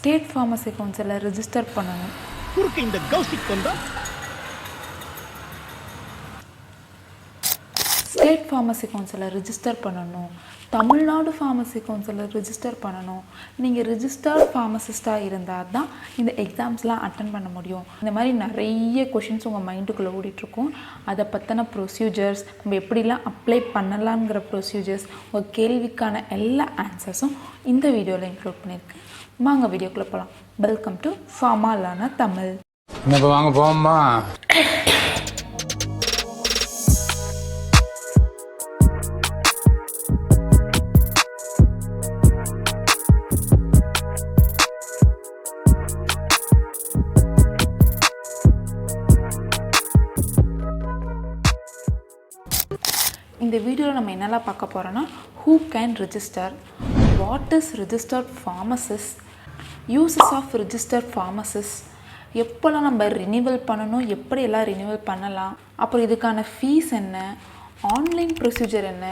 State pharmacy கவுன்சிலில் register பண்ணணும். குறுக்கு இந்த கௌசிக் வந்தா ஸ்டேட் ஃபார்மசி கவுன்சிலில் ரிஜிஸ்டர் பண்ணணும். தமிழ்நாடு ஃபார்மசி கவுன்சிலில் ரிஜிஸ்டர் பண்ணணும். நீங்கள் ரிஜிஸ்டர்ட் ஃபார்மசிஸ்ட்டாக இருந்தால் தான் இந்த எக்ஸாம்ஸ்லாம் அட்டன் பண்ண முடியும். இந்த மாதிரி நிறைய கொஷின்ஸ் உங்கள் மைண்டுக்குள்ளே ஓடிட்டுருக்கும். அதை பற்றின ப்ரொசீஜர்ஸ், நம்ம எப்படிலாம் அப்ளை பண்ணலாங்கிற ப்ரொசீஜர்ஸ், உங்கள் கேள்விக்கான எல்லா ஆன்சர்ஸும் இந்த வீடியோவில் இன்க்ளூட் பண்ணியிருக்கேன். வாங்க வீடியோக்குள்ளே போகலாம். வெல்கம் டு ஃபார்மாலான தமிழ். இப்போ வாங்க போமா. இந்த வீடியோவில் நம்ம என்னெல்லாம் பார்க்க போகிறோன்னா, who can register, what is registered pharmacist, uses of registered pharmacist, எப்போல்லாம் நம்ம ரினிவல் பண்ணணும், எப்படியெல்லாம் ரினிவல் பண்ணலாம், அப்புறம் இதுக்கான ஃபீஸ் என்ன, ஆன்லைன் ப்ரொசீஜர் என்ன,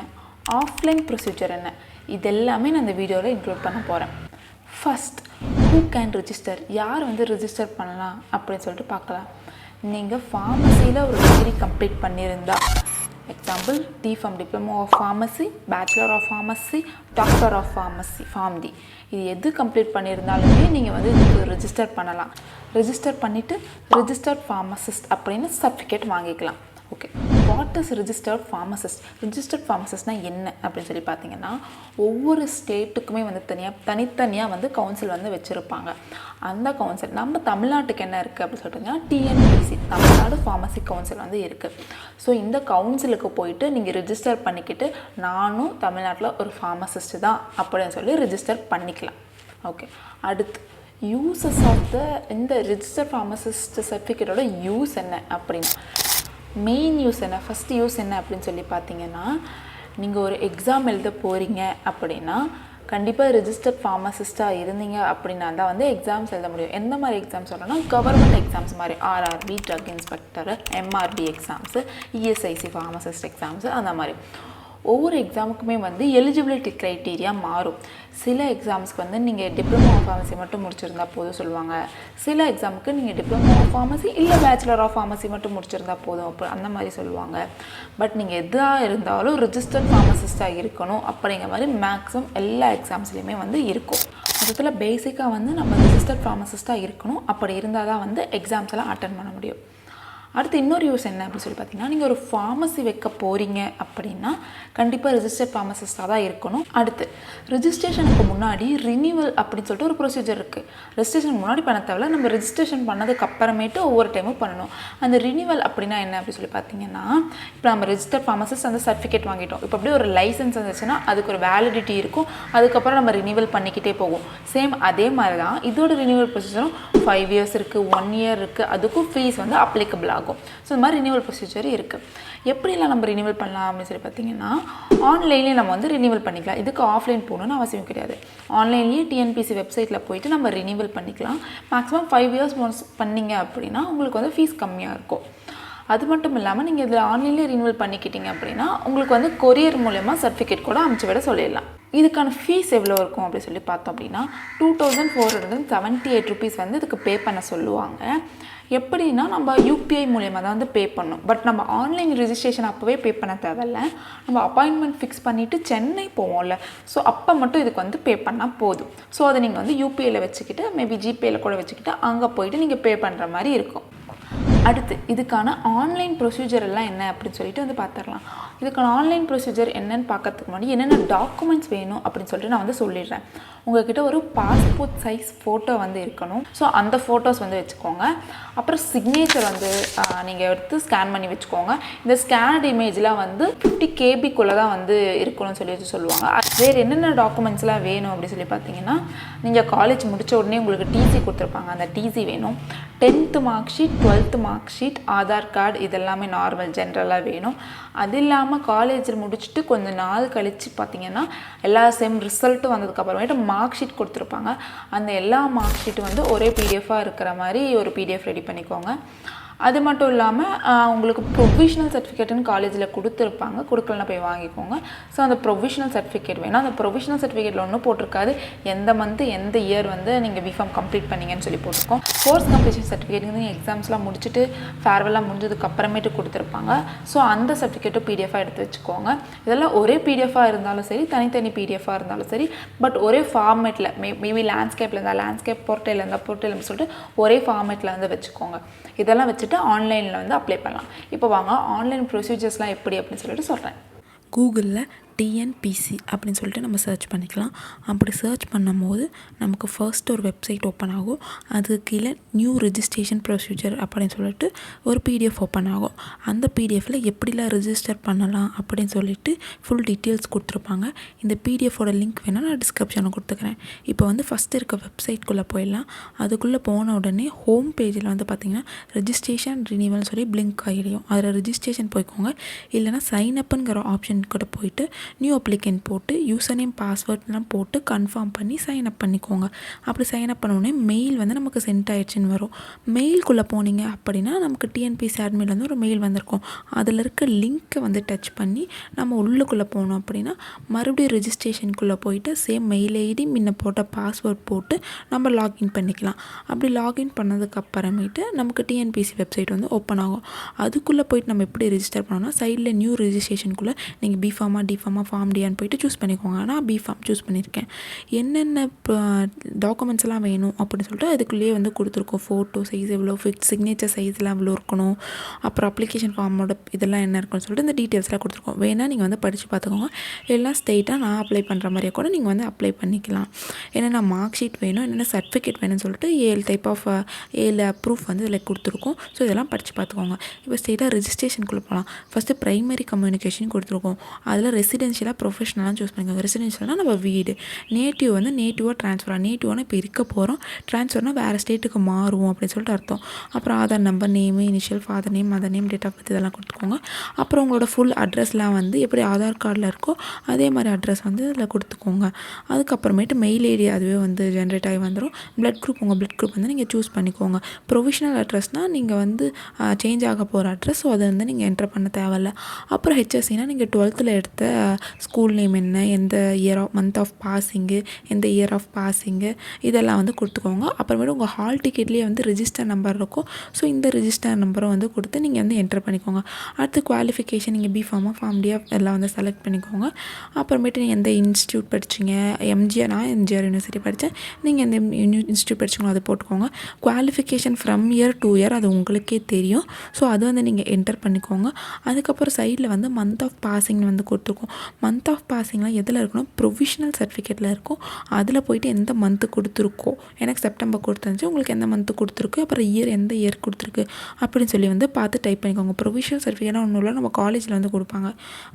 ஆஃப்லைன் ப்ரொசீஜர் என்ன, இதெல்லாமே நான் இந்த வீடியோவில் இன்க்ளூட் பண்ண போகிறேன். ஃபஸ்ட், ஹூ கேன் ரிஜிஸ்டர், யார் ரிஜிஸ்டர் பண்ணலாம் அப்படின்னு சொல்லிட்டு பார்க்கலாம். நீங்கள் ஃபார்மசியில் ஒரு டிகிரி கம்ப்ளீட் பண்ணியிருந்தா, example D.Pharm diploma of pharmacy, bachelor of pharmacy, doctor of pharmacy, PharmD, இது எது கம்ப்ளீட் பண்ணியிருந்தாலுமே நீங்கள் இதுக்கு ரிஜிஸ்டர் பண்ணலாம். ரிஜிஸ்டர் பண்ணிவிட்டு ரிஜிஸ்டர்ட் ஃபார்மசிஸ்ட் அப்படின்னு சர்டிஃபிகேட் வாங்கிக்கலாம். Okay, what is registered pharmacist? Registered ஃபார்மசிஸ்ட்னால் என்ன அப்படின்னு சொல்லி பார்த்தீங்கன்னா, ஒவ்வொரு ஸ்டேட்டுக்குமே தனித்தனியாக கவுன்சில் வச்சுருப்பாங்க. அந்த கவுன்சில் நம்ம தமிழ்நாட்டுக்கு என்ன இருக்குது அப்படின்னு சொல்லிட்டிங்கன்னா, TNPC தமிழ்நாடு ஃபார்மசி கவுன்சில் இருக்குது. ஸோ இந்த கவுன்சிலுக்கு போயிட்டு நீங்கள் ரிஜிஸ்டர் பண்ணிக்கிட்டு, நானும் தமிழ்நாட்டில் ஒரு ஃபார்மசிஸ்ட்டு தான் அப்படின்னு சொல்லி ரிஜிஸ்டர் பண்ணிக்கலாம். ஓகே, அடுத்து யூசஸ் ஆஃப் இந்த ரிஜிஸ்டர் ஃபார்மசிஸ்ட் சர்டிஃபிகேட்டோட யூஸ் என்ன அப்படின்னு, மெயின் யூஸ் என்ன, ஃபஸ்ட்டு யூஸ் என்ன அப்படின்னு சொல்லி பார்த்தீங்கன்னா, நீங்கள் ஒரு எக்ஸாம் எழுத போகிறீங்க அப்படின்னா, கண்டிப்பாக ரிஜிஸ்டர்ட் ஃபார்மசிஸ்ட்டாக இருந்தீங்க அப்படின்னா தான் எக்ஸாம்ஸ் எழுத முடியும். எந்த மாதிரி எக்ஸாம்ஸ் சொல்லணும்னா, கவர்மெண்ட் எக்ஸாம்ஸ் மாதிரி RRB, drug inspector, MRB exams, ESIC pharmacist exams, அந்த மாதிரி ஒவ்வொரு எக்ஸாமுக்குமே எலிஜிபிலிட்டி க்ரைட்டீரியா மாறும். சில எக்ஸாம்ஸ்க்கு நீங்கள் டிப்ளமோ ஆஃப் ஃபார்மசி மட்டும் முடிச்சிருந்தா போதும் சொல்லுவாங்க. சில எக்ஸாமுக்கு நீங்கள் டிப்ளமோ ஆஃப் ஃபார்மசி இல்லை பேச்சுலர் ஆஃப் ஃபார்மசி மட்டும் முடிச்சிருந்தா போதும் அப்போ அந்த மாதிரி சொல்லுவாங்க. பட் நீங்கள் எதாக இருந்தாலும் ரிஜிஸ்டர்ட் ஃபார்மசிஸ்ட்டாக இருக்கணும் அப்படிங்கிற மாதிரி மேக்ஸிமம் எல்லா எக்ஸாம்ஸ்லேயுமே இருக்கும். மொத்தத்தில் பேசிக்காக நம்ம ரிஜிஸ்டர்ட் ஃபார்மசிஸ்ட்டாக இருக்கணும். அப்படி இருந்தால் தான் எக்ஸாம்ஸ் எல்லாம் அட்டன் பண்ண முடியும். அடுத்து இன்னொரு யூஸ் என்ன அப்படின்னு சொல்லி பார்த்தீங்கன்னா, நீங்கள் ஒரு ஃபார்மசி வைக்க போகிறீங்க அப்படின்னா கண்டிப்பாக ரிஜிஸ்டர்ட் ஃபார்மசிஸ்ட்டாக தான் இருக்கணும். அடுத்து ரிஜிஸ்ட்ரேஷனுக்கு முன்னாடி ரினிவல் அப்படின்னு சொல்லிட்டு ஒரு ப்ரொசீஜர் இருக்குது. ரிஜிஸ்ட்ரேஷன் முன்னாடி பண்ண தேவையில்ல, நம்ம ரிஜிஸ்ட்ரேஷன் பண்ணதுக்கு அப்புறமேட்டு ஒவ்வொரு டைமும் பண்ணணும். அந்த ரினிவல் அப்படின்னா என்ன அப்படின்னு சொல்லி பார்த்தீங்கன்னா, இப்போ நம்ம ரிஜிஸ்டர்ட் ஃபார்மசிஸ்ட் அந்த சர்டிஃபிகேட் வாங்கிட்டோம். இப்போ அப்படியே ஒரு லைசன்ஸ் வந்துச்சுன்னா அதுக்கு ஒரு வேலிடிட்டி இருக்கும். அதுக்கப்புறம் நம்ம ரினிவல் பண்ணிக்கிட்டே போகும். சேம் அதே மாதிரி தான் இதோட ரினிவல் ப்ரொசீஜரும் 5 இயர்ஸ் இருக்குது, 1 இயர் இருக்குது. அதுக்கும் ஃபீஸ் அப்ளிகபிள் ஆகும். ஸோ இந்த மாதிரி ரினிவல் ப்ரொசீஜர் இருக்குது. எப்படிலாம் நம்ம ரினிவல் பண்ணலாம் அப்படின்னு சொல்லி பார்த்தீங்கன்னா, ஆன்லைன்லேயே நம்ம ரினிவல் பண்ணிக்கலாம். இதுக்கு ஆஃப்லைன் போகணுன்னு அவசியம் கிடையாது. ஆன்லைன்லேயே TNPC வெப்சைட்டில் போயிட்டு நம்ம ரினிவல் பண்ணிக்கலாம். மேக்ஸிமம் 5 இயர்ஸ் ஒன்ஸ் பண்ணிங்க அப்படின்னா உங்களுக்கு ஃபீஸ் கம்மியாக இருக்கும். அது மட்டும் இல்லாமல் நீங்கள் இதில் ஆன்லைன்லேயே ரினிவல் பண்ணிக்கிட்டீங்க அப்படின்னா உங்களுக்கு கொரியர் மூலமாக சர்டிஃபிகேட் கூட அனுப்பிச்சு விட சொல்லிடலாம். இதுக்கான ஃபீஸ் எவ்வளோ இருக்கும் அப்படின்னு சொல்லி பார்த்தோம் அப்படின்னா, 2478 ருபீஸ் இதுக்கு பே பண்ண சொல்லுவாங்க. எப்படின்னா, நம்ம UPI மூலயமா தான் பே பண்ணணும். பட் நம்ம ஆன்லைன் ரிஜிஸ்ட்ரேஷன் அப்போவே பே பண்ண தேவையில்ல. நம்ம அப்பாயின்மெண்ட் ஃபிக்ஸ் பண்ணிவிட்டு சென்னை போவோம்ல, ஸோ அப்போ மட்டும் இதுக்கு பே பண்ணால் போதும். ஸோ அதை நீங்கள் UPIயில் வச்சுக்கிட்டு, மேபி ஜிபேயில் கூட வச்சுக்கிட்டு அங்கே போயிட்டு நீங்கள் பே பண்ணுற மாதிரி இருக்கும். அடுத்து இதுக்கான ஆன்லைன் ப்ரொசீஜர் எல்லாம் என்ன அப்படின்னு சொல்லிட்டு பார்த்துடலாம். இதுக்கான ஆன்லைன் ப்ரொசீஜர் என்னென்னு பார்க்கறதுக்கு முன்னாடி என்னென்ன டாக்குமெண்ட்ஸ் வேணும் அப்படின்னு சொல்லிட்டு நான் சொல்லிடுறேன். உங்கள்கிட்ட ஒரு பாஸ்போர்ட் சைஸ் ஃபோட்டோ இருக்கணும். ஸோ அந்த ஃபோட்டோஸ் வச்சுக்கோங்க. அப்புறம் சிக்னேச்சர் நீங்கள் எடுத்து ஸ்கேன் பண்ணி வச்சுக்கோங்க. இந்த ஸ்கேனட் இமேஜ்லாம் 50 KBக்குள்ளே தான் இருக்கணும்னு சொல்லுவாங்க. வேறு என்னென்ன டாக்குமெண்ட்ஸ்லாம் வேணும் அப்படின்னு சொல்லி பார்த்தீங்கன்னா, நீங்கள் காலேஜ் முடித்த உடனே உங்களுக்கு TC கொடுத்துருப்பாங்க. அந்த TC வேணும். 10th mark sheet, 12th mark sheet, Aadhaar card, இதெல்லாமே நார்மல் ஜென்ரலாக வேணும். அது இல்லாமல் காலேஜில் முடிச்சுட்டு கொஞ்சம் நாள் கழித்து பார்த்தீங்கன்னா, எல்லா செம் ரிசல்ட்டும் வந்ததுக்கப்புறமேட்டு மார்க் ஷீட் கொடுத்துருப்பாங்க. அந்த எல்லா மார்க் ஷீட்டும் ஒரே PDF இருக்கிற மாதிரி ஒரு PDF ரெடி பண்ணிக்கோங்க. அது மட்டும் இல்லாமல் உங்களுக்கு ப்ரொவிஷனல் சர்டிஃபிகேட்டுன்னு காலேஜில் கொடுத்துருப்பாங்க, கொடுக்கலன்னா போய் வாங்கிக்கோங்க. ஸோ அந்த ப்ரொவிஷனல் சர்டிஃபிகேட் வேணும். அந்த ப்ரொவிஷனல் சர்டிஃபிகேட்டில் ஒன்றும் போட்டிருக்காது எந்த மந்த்து எந்த இயர் வந்து நீங்கள் பிஃபார்ம் கம்ப்ளீட் பண்ணீங்கன்னு சொல்லி போட்டிருக்கோம். கோர்ஸ் கம்ப்ளீஷன் சர்டிஃபிகேட் வந்து எக்ஸாம்ஸ்லாம் முடிச்சுட்டு ஃபேர்வெல்லாம் முடிஞ்சதுக்கு அப்புறமேட்டு கொடுத்துருப்பாங்க. ஸோ அந்த சர்டிஃபிகேட்டும் பிடிஎஃபாக எடுத்து வச்சுக்கோங்க. இதெல்லாம் ஒரே பிடிஎஃபாக இருந்தாலும் சரி, தனித்தனி பிடிஎஃபாக இருந்தாலும் சரி, பட் ஒரே ஃபார்மேட்டில் மேபி லேண்ட்ஸ்கேப்பில் இருந்தால் லேண்ட்ஸ்கேப் போர்ட்டல் இருந்தால் போர்ட்டல்னு சொல்லிட்டு ஒரே ஃபார்மேட்டில் வந்து வச்சுக்கோங்க. இதெல்லாம் வச்சுட்டு ஆன்லைனில் வந்து அப்ளை பண்ணலாம். இப்போ வாங்க ஆன்லைன் ப்ரொசீஜர்ஸ்லாம் எப்படி அப்படின்னு சொல்லிட்டு சொல்கிறேன். கூகுளில் டிஎன்பிசி அப்படின்னு சொல்லிட்டு நம்ம சர்ச் பண்ணிக்கலாம். அப்படி சர்ச் பண்ணும்போது நமக்கு ஃபர்ஸ்ட் ஒரு வெப்சைட் ஓப்பன் ஆகும். அதுக்கு கீழே நியூ ரிஜிஸ்ட்ரேஷன் ப்ரொசீஜர் அப்படின்னு சொல்லிட்டு ஒரு பிடிஎஃப் ஓப்பன் ஆகும். அந்த பிடிஎஃப்பில் எப்படிலாம் ரிஜிஸ்டர் பண்ணலாம் அப்படின்னு சொல்லிட்டு ஃபுல் டீட்டெயில்ஸ் கொடுத்துருப்பாங்க. இந்த பிடிஎஃபோட லிங்க் வேணால் நான் டிஸ்கிரிப்ஷனில் கொடுத்துக்கிறேன். இப்போ வந்து ஃபஸ்ட்டு இருக்க வெப்சைட்குள்ளே போயிடலாம். அதுக்குள்ளே போன உடனே ஹோம் பேஜில் வந்து பார்த்திங்கன்னா ரெஜிஸ்ட்ரேஷன் ரினிவல்னு சொல்லி பிளிங்க் ஆகிடும். அதில் ரெஜிஸ்ட்ரேஷன் போய்க்கோங்க. இல்லைனா சைன்அப்புங்கிற ஆப்ஷன் கூட போயிட்டு நியூ அப்ளிகேண்ட் போட்டு யூசர் நேம் பாஸ்வேர்ட்லாம் போட்டு கன்ஃபார்ம் பண்ணி சைன் அப் பண்ணிக்கோங்க. அப்படி சைன் அப் பண்ணோடனே மெயில் வந்து நமக்கு சென்ட் ஆயிடுச்சுன்னு வரும். மெயில்குள்ளே போனீங்க அப்படின்னா நமக்கு டிஎன்பிசி அட்மின்லேருந்து ஒரு மெயில் வந்திருக்கும். அதில் இருக்க லிங்க்கை வந்து டச் பண்ணி நம்ம உள்ளுக்குள்ளே போனோம் அப்படின்னா மறுபடியும் ரெஜிஸ்ட்ரேஷனுக்குள்ளே போயிட்டு சேம் மெயில் ஐடி முன்ன போட்ட பாஸ்வேர்ட் போட்டு நம்ம லாகின் பண்ணிக்கலாம். அப்படி லாகின் பண்ணதுக்கு அப்புறமேட்டு நமக்கு டிஎன்பிசி வெப்சைட் வந்து ஓப்பன் ஆகும். அதுக்குள்ளே போயிட்டு நம்ம எப்படி ரெஜிஸ்டர் பண்ணோம்னா சைடில் நியூ ரெஜிஸ்ட்ரேஷனுக்குள்ளே நீங்கள் பிஃபார்மா டிஃபார்மா ஃபார்ம் டியான்னு போயிட்டு சூஸ் பண்ணிக்கோங்க. நான் பிஃபார்ம் சூஸ் பண்ணியிருக்கேன். என்னென்ன டாக்குமெண்ட்ஸ் எல்லாம் வேணும் அப்படின்னு சொல்லிட்டு அதுக்குள்ளேயே வந்து கொடுத்துருக்கோம். ஃபோட்டோ சைஸ் எவ்வளோ, சிக்னேச்சர் சைஸ்லாம் எவ்வளோ இருக்கணும், அப்புறம் அப்ளிகேஷன் ஃபார்மோட இதெல்லாம் என்ன இருக்குன்னு சொல்லிட்டு இந்த டீட்டெயில்ஸ்லாம் கொடுத்துருக்கோம். வேணால் நீங்கள் வந்து படித்து பார்த்துக்கோங்க. எல்லாம் ஸ்ட்ரெயிட்டாக நான் அப்ளை பண்ணுற மாதிரியே கூட நீங்கள் வந்து அப்ளை பண்ணிக்கலாம். என்னென்ன மார்க் ஷீட் வேணும், என்னென்ன சர்டிஃபிகேட் வேணும்னு சொல்லிட்டு 7 டைப் ஆஃப் 7 ப்ரூஃப் வந்து இதில் கொடுத்துருக்கோம். ஸோ இதெல்லாம் படித்து பார்த்துக்கோங்க. இப்போ ஸ்ட்ரெயிட்டாக ரெஜிஸ்ட்ரேஷனுக்குள்ளே போகலாம். ஃபஸ்ட்டு ப்ரைமரி கம்யூனிகேஷன் கொடுத்துருக்கோம். அதில் ரெசிடென்ஷியலாக ப்ரொஃபஷனலாக சூஸ் பண்ணிக்கோங்க. ரெசிடென்ஷியல்னால் நம்ம வீடு, நேட்டிவ் வந்து நேட்டிவாக ட்ரான்ஸ்ஃபர், நேட்டிவான இப்போ இருக்க போகிறோம், ட்ரான்ஸ்ஃபர்னால் வேறு ஸ்டேட்டுக்கு மாறுவோம் அப்படின்னு சொல்லிட்டு அர்த்தம். அப்புறம் Aadhaar number, name, initial, father name, mother name, date of birth இதெல்லாம் கொடுத்துக்கோங்க. அப்புறம் உங்களோட ஃபுல் அட்ரஸ்லாம் வந்து எப்படி ஆதார் கார்டில் இருக்கோ அதே மாதிரி அட்ரஸ் வந்து இதில் கொடுத்துக்கோங்க. அதுக்கப்புறமேட்டு மெயில் ஐடி அதுவே வந்து ஜென்ரேட் ஆகி வந்துடும். பிளட் குரூப், உங்கள் பிளட் குரூப் வந்து நீங்கள் சூஸ் பண்ணிக்கோங்க. ப்ரொவிஷனல் அட்ரஸ்னால் நீங்கள் வந்து சேஞ்ச் ஆக போகிற அட்ரஸ், ஸோ அதை வந்து நீங்கள் என்டர் பண்ண தேவையில்ல. அப்புறம் ஹெச்எஸ்சினா நீங்கள் 12th எடுத்த ஸ்கூல் நேம் என்ன, எந்த இயர் ஆஃப் மந்த் ஆஃப் பாஸிங்கு, எந்த இயர் ஆஃப் பாஸிங்கு இதெல்லாம் வந்து கொடுத்துக்கோங்க. அப்புறமேட்டு உங்கள் ஹால் டிக்கெட்லேயே வந்து ரிஜிஸ்டர் நம்பர் இருக்கும். ஸோ இந்த ரிஜிஸ்டர் நம்பரும் வந்து கொடுத்து நீங்கள் வந்து என்டர் பண்ணிக்கோங்க. அடுத்து குவாலிஃபிகேஷன் நீங்கள் பிஃபார்மா ஃபார்ம்டியா எல்லாம் வந்து செலக்ட் பண்ணிக்கோங்க. அப்புறமேட்டு நீங்கள் எந்த இன்ஸ்டியூட் படிச்சிங்க, நான் எம்ஜிஆர் யூனிவர்சிட்டி படித்தேன், நீங்கள் எந்த இன்ஸ்டியூட் படிச்சிங்களோ அதை போட்டுக்கோங்க. Qualification from year to year அது உங்களுக்கே தெரியும். ஸோ அது வந்து நீங்கள் என்டர் பண்ணிக்கோங்க. அதுக்கப்புறம் சைடில் வந்து மந்த் ஆஃப் பாஸிங் வந்து கொடுத்துருக்கோம். மந்த் ஆஃப் பாஸிங்லாம் எதில் இருக்கணும், ப்ரொவிஷனல் சர்டிஃபிகேட்டில் இருக்கும். அதில் போய்ட்டு எந்த மந்த்து கொடுத்துருக்கோ, எனக்கு செப்டம்பர் கொடுத்துருந்துச்சு, உங்களுக்கு எந்த மந்த்து கொடுத்துருக்கு, அப்புறம் எந்த இயர் கொடுத்துருக்கு அப்படின்னு சொல்லி வந்து பார்த்து டைப் பண்ணிக்கோங்க. ப்ரொவிஷனல் சர்டிஃபிகேட்லாம் ஒன்றும் இல்லை, நம்ம காலேஜில் வந்து கொடுப்பாங்க,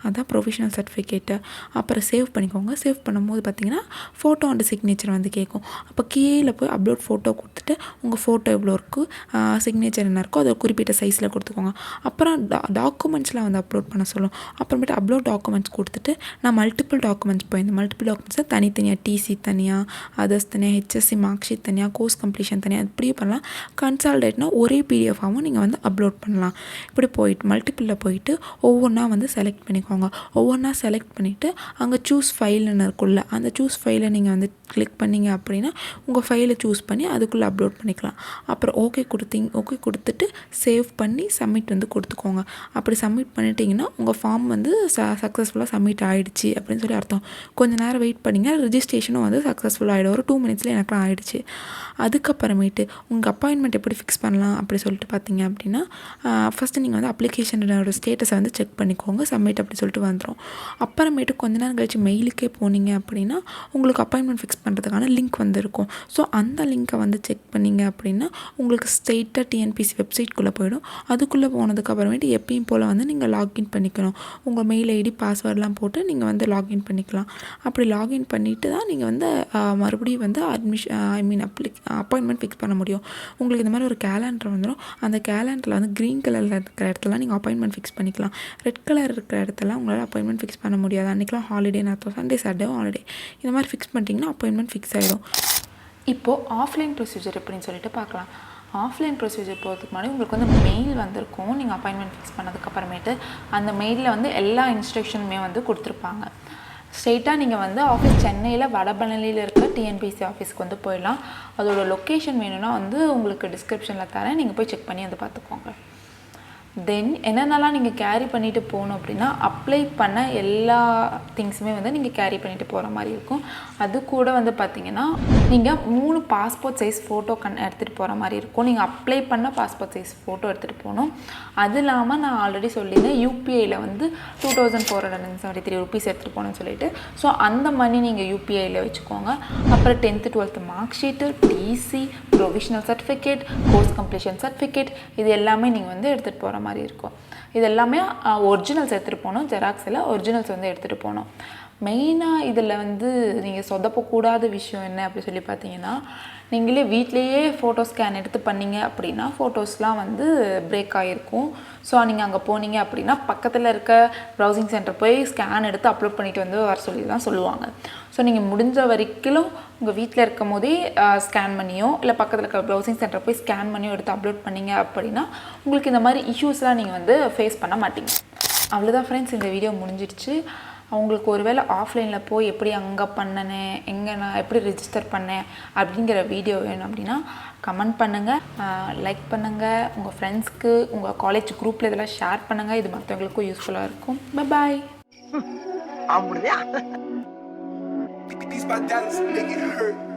அதுதான் ப்ரொவிஷனல் சர்டிஃபிகேட்டு. அப்புறம் சேவ் பண்ணிக்கோங்க. சேவ் பண்ணும்போது பார்த்தீங்கன்னா ஃபோட்டோ அண்ட் சிக்னேச்சர் வந்து கேட்கும். அப்போ கீழே போய் அப்லோட் ஃபோட்டோ கொடுத்துட்டு உங்கள் ஃபோட்டோ எவ்வளோ இருக்குது, சிக்னேச்சர் என்ன இருக்கோ அதை குறிப்பிட்ட சைஸில் கொடுத்துக்கோங்க. அப்புறம் டாக்குமெண்ட்ஸ்லாம் வந்து அப்லோட் பண்ண சொல்லும். அப்புறமேட்டு அப்லோட் டாக்குமெண்ட்ஸ் கொடுத்துட்டு நான் மல்டிபிள் டாக்குமெண்ட்ஸ் போயிருந்தேன். மல்டிபிள் டாக்குமெண்ட்ஸை தனித்தனியாக டிசி தனியாக, அதர்ஸ் தனியாக, ஹெச்எஸ்சி மார்க் ஷீட் தனியாக, கோர்ஸ் கம்ப்ளீஷன் தனியாக, இப்படியே பண்ணலாம். கன்சால்டேட்னா ஒரே பிடிஎஃபாகவும் நீங்கள் வந்து அப்லோட் பண்ணலாம். இப்படி போயிட்டு மல்டிபிளில் போயிட்டு ஒவ்வொன்றா வந்து செலக்ட் பண்ணிக்கோங்க. ஒவ்வொன்றா செலக்ட் பண்ணிவிட்டு அங்கே சூஸ் ஃபைல்னு இருக்குல்ல, அந்த சூஸ் ஃபைலை நீங்கள் வந்து கிளிக் பண்ணிங்க அப்படின்னா உங்கள் ஃபைலை சூஸ் பண்ணி அதுக்குள்ளே அப்லோட் பண்ணிக்கலாம். அப்புறம் ஓகே கொடுத்துட்டு சேவ் பண்ணி சப்மிட் வந்து கொடுத்துக்கோங்க. அப்படி சப்மிட் பண்ணிட்டீங்கன்னா உங்கள் ஃபார்ம் வந்து சக்ஸஸ்ஃபுல்லாக சப்மிட் ஆகிடுச்சு அப்படின்னு சொல்லி அர்த்தம். கொஞ்சம் நேரம் வெயிட் பண்ணிங்க, ரிஜிஸ்ட்ரேஷனும் வந்து சக்ஸஸ்ஃபுல்லாக ஆகிடும். ஒரு 2 மினிட்ஸில் எனக்குலாம் ஆகிடுச்சு. அதுக்கப்புறமேட்டு உங்கள் அப்பாயின்மெண்ட் எப்படி ஃபிக்ஸ் பண்ணலாம் அப்படி சொல்லிட்டு பார்த்தீங்க அப்படின்னா ஃபஸ்ட்டு நீங்கள் வந்து அப்ளிகேஷனோட ஸ்டேட்டஸை வந்து செக் பண்ணிக்கோங்க. சப்மிட் அப்படி சொல்லிட்டு வந்துடும். அப்புறமேட்டு கொஞ்ச நேரம் கழிச்சு மெயிலுக்கே போனீங்க அப்படின்னா உங்களுக்கு அப்பாயின்மெண்ட் ஃபிக்ஸ் பண்ணுறதுக்கான லிங்க் வந்துருக்கும். ஸோ அந்த லிங்க்கை வந்து செக் பண்ணிங்க அப்படின்னா உங்களுக்கு ஸ்ட்ரெயிட்டாக டிஎன்பிசி வெப்சைட்குள்ளே போயிடும். அதுக்குள்ளே போனதுக்கு அப்புறமேட்டு எப்பயும் போல் வந்து நீங்கள் லாகின் பண்ணிக்கணும். உங்கள் மெயில் ஐடி பாஸ்வேர்டெலாம் போட்டு நீங்கள் வந்து லாகின் பண்ணிக்கலாம். அப்படி லாகின் பண்ணிவிட்டு தான் நீங்கள் வந்து மறுபடியும் வந்து அப்பாயின்மெண்ட் ஃபிக்ஸ் பண்ண முடியும். உங்களுக்கு இந்த மாதிரி ஒரு கேலண்டர் வந்துடும். அந்த கேலண்டரில் வந்து க்ரீன் கலரில் இருக்கிற இடத்துல நீங்கள் அப்பாயின்மெண்ட் ஃபிக்ஸ் பண்ணிக்கலாம். ரெட் கலர் இருக்கிற இடத்துல உங்களால் அப்பாயின்மெண்ட் ஃபிக்ஸ் பண்ண முடியாது. அன்றைக்கெலாம் ஹாலிடேன்னு அர்த்தம். சண்டே சாட்டர்டேவும் ஹாலிடே. இந்த மாதிரி ஃபிக்ஸ் பண்ணிட்டீங்கன்னா அப்பாயின்மெண்ட் ஃபிக்ஸ் ஆகிடும். இப்போது ஆஃப்லைன் ப்ரொசீஜர் எப்படின்னு சொல்லிட்டு பார்க்கலாம். ஆஃப்லைன் ப்ரொசீஜர் போகிறதுக்கு முன்னாடி உங்களுக்கு வந்து மெயில் வந்திருக்கும். நீங்கள் அப்பாயின்மெண்ட் ஃபிக்ஸ் பண்ணதுக்கப்புறமேட்டு அந்த மெயிலில் வந்து எல்லா இன்ஸ்ட்ரக்ஷனுமே வந்து கொடுத்துருப்பாங்க. ஸ்ட்ரெயிட்டாக நீங்கள் வந்து ஆஃபீஸ் சென்னையில் வடபழனியில் இருக்க டிஎன்பிசி ஆஃபீஸ்க்கு வந்து போயிடலாம். அதோட லொக்கேஷன் வேணும்னா வந்து உங்களுக்கு டிஸ்கிரிப்ஷனில் தரேன், நீங்கள் போய் செக் பண்ணி வந்து பார்த்துக்கோங்க. தென் என்னென்னலாம் நீங்கள் கேரி பண்ணிவிட்டு போகணும் அப்படின்னா, அப்ளை பண்ண எல்லா திங்ஸுமே வந்து நீங்கள் கேரி பண்ணிவிட்டு போகிற மாதிரி இருக்கும். அது கூட வந்து பார்த்திங்கன்னா நீங்கள் 3 பாஸ்போர்ட் சைஸ் ஃபோட்டோ எடுத்துகிட்டு போகிற மாதிரி இருக்கும். நீங்கள் அப்ளை பண்ண பாஸ்போர்ட் சைஸ் ஃபோட்டோ எடுத்துகிட்டு போகணும். அது இல்லாமல் நான் ஆல்ரெடி சொல்லியிருந்தேன் யூபிஐயில் வந்து 2473 ருபீஸ் எடுத்துகிட்டு போகணும்னு சொல்லிட்டு. ஸோ அந்த மணி நீங்கள் யூபிஐயில் வச்சுக்கோங்க. அப்புறம் 10th 12th mark sheet, TC, provisional certificate, course completion certificate, இது எல்லாமே நீங்கள் வந்து எடுத்துகிட்டு போகிற மாதிரி இருக்கும். இது எல்லாமே ஒரிஜினல்ஸ் எடுத்துகிட்டு போகணும். ஜெராக்ஸில் ஒரிஜினல்ஸ் வந்து எடுத்துகிட்டு போகணும். மெயினாக இதில் வந்து நீங்கள் சொதப்பக்கூடாத விஷயம் என்ன அப்படி சொல்லி பார்த்தீங்கன்னா, நீங்களே வீட்லேயே ஃபோட்டோ ஸ்கேன் எடுத்து பண்ணிங்க அப்படின்னா ஃபோட்டோஸ்லாம் வந்து பிரேக் ஆகிருக்கும். ஸோ நீங்கள் அங்கே போனீங்க அப்படின்னா பக்கத்தில் இருக்க ப்ரௌசிங் சென்டர் போய் ஸ்கேன் எடுத்து அப்லோட் பண்ணிவிட்டு வந்து வர சொல்லி தான் சொல்லுவாங்க. ஸோ நீங்கள் முடிஞ்ச வரைக்கும் உங்கள் வீட்டில் இருக்கும் போதே ஸ்கேன் பண்ணியோ இல்லை பக்கத்தில் இருக்க ப்ரௌசிங் சென்டர் போய் ஸ்கேன் பண்ணியோ எடுத்து அப்லோட் பண்ணிங்க அப்படின்னா உங்களுக்கு இந்த மாதிரி இஷ்யூஸ்லாம் நீங்கள் வந்து ஃபேஸ் பண்ண மாட்டீங்க. அவ்வளோதான் ஃப்ரெண்ட்ஸ், இந்த வீடியோ முடிஞ்சிடுச்சு. அவங்களுக்கு ஒருவேளை ஆஃப்லைனில் போய் எப்படி அங்கே பண்ணினேன், எங்கே நான் எப்படி ரிஜிஸ்டர் பண்ணேன் அப்படிங்கிற வீடியோ வேணும் அப்படின்னா கமெண்ட் பண்ணுங்கள், லைக் பண்ணுங்கள், உங்கள் ஃப்ரெண்ட்ஸ்க்கு உங்கள் காலேஜ் குரூப்பில் இதெல்லாம் ஷேர் பண்ணுங்கள். இது மற்றவங்களுக்கும் யூஸ்ஃபுல்லாக இருக்கும். பாய். These my dollars make it hurt.